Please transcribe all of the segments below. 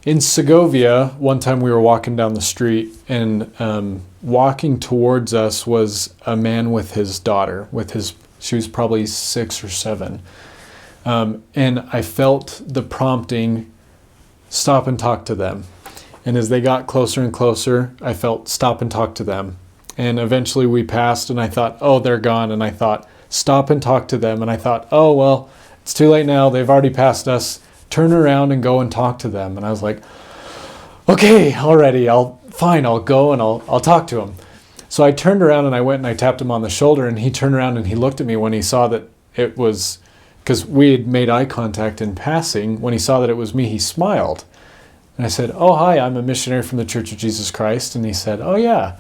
In Segovia, one time we were walking down the street, and walking towards us was a man with his daughter. She was probably 6 or 7, and I felt the prompting, stop and talk to them. And as they got closer and closer, I felt stop and talk to them. And eventually we passed, and I thought, oh, they're gone. And I thought, stop and talk to them. And I thought, oh, well, it's too late now. They've already passed us. Turn around and go and talk to them. And I was like, okay, already, I'll go and I'll talk to him. So I turned around and I went and I tapped him on the shoulder, and he turned around and he looked at me when he saw that it was, because we had made eye contact in passing. When he saw that it was me, he smiled. And I said, oh, hi, I'm a missionary from the Church of Jesus Christ. And he said, oh, yeah.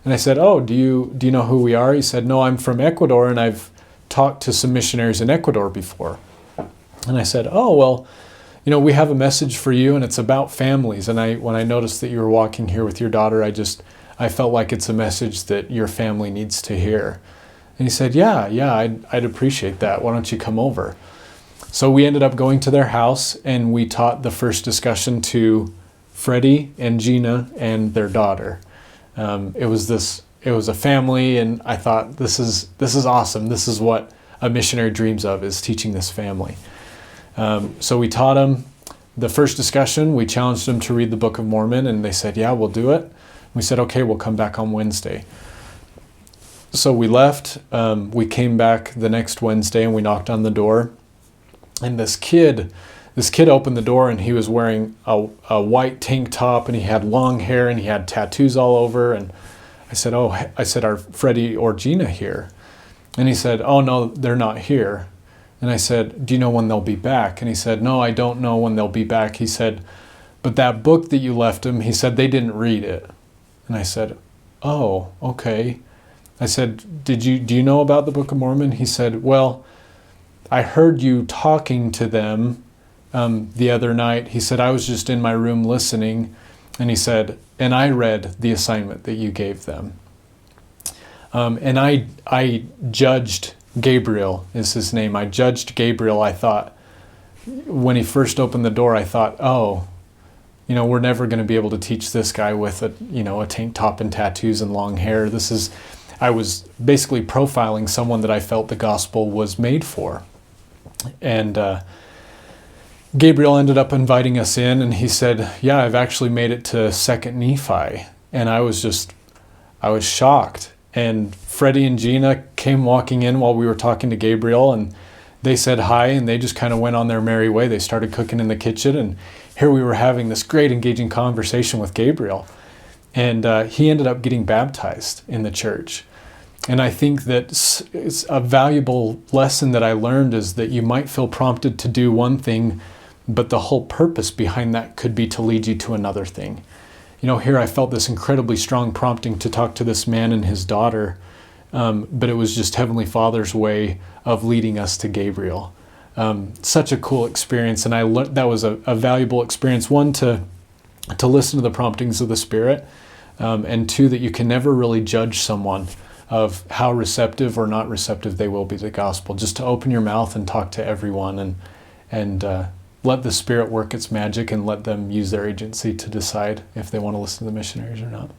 And I said, oh, do you know who we are? He said, no, I'm from Ecuador, and I've talked to some missionaries in Ecuador before. And I said, oh, well, we have a message for you, and it's about families. And when I noticed that you were walking here with your daughter, I felt like it's a message that your family needs to hear. And he said, yeah, I'd appreciate that. Why don't you come over? So we ended up going to their house, and we taught the first discussion to Freddie and Gina and their daughter. It was a family, and I thought, this is awesome. This is what a missionary dreams of, is teaching this family. So we taught them the first discussion. We challenged them to read the Book of Mormon, and they said, yeah, we'll do it. We said, okay, we'll come back on Wednesday. So we left. We came back the next Wednesday, and we knocked on the door. And this kid opened the door, and he was wearing a white tank top, and he had long hair, and he had tattoos all over. And I said, are Freddie or Gina here? And he said, oh, no, they're not here. And I said, do you know when they'll be back? And he said, no, I don't know when they'll be back. He said, but that book that you left them, he said, they didn't read it. And I said, oh, okay. I said, do you know about the Book of Mormon? He said, well, I heard you talking to them the other night. He said, I was just in my room listening. And he said, and I read the assignment that you gave them. And I judged Gabriel, is his name. I judged Gabriel. I thought, when he first opened the door, I thought, oh, we're never going to be able to teach this guy with a tank top and tattoos and long hair. I was basically profiling someone that I felt the gospel was made for. And Gabriel ended up inviting us in, and he said, yeah, I've actually made it to 2nd Nephi. And I was shocked. And Freddie and Gina came walking in while we were talking to Gabriel, and they said hi, and they just kind of went on their merry way. They started cooking in the kitchen, and here we were having this great engaging conversation with Gabriel. And he ended up getting baptized in the church. And I think that it's a valuable lesson that I learned, is that you might feel prompted to do one thing, but the whole purpose behind that could be to lead you to another thing. Here I felt this incredibly strong prompting to talk to this man and his daughter, but it was just Heavenly Father's way of leading us to Gabriel. Such a cool experience, and I learned that was a valuable experience. One, to listen to the promptings of the Spirit, and two, that you can never really judge someone of how receptive or not receptive they will be to the gospel. Just to open your mouth and talk to everyone, and let the Spirit work its magic, and let them use their agency to decide if they want to listen to the missionaries or not.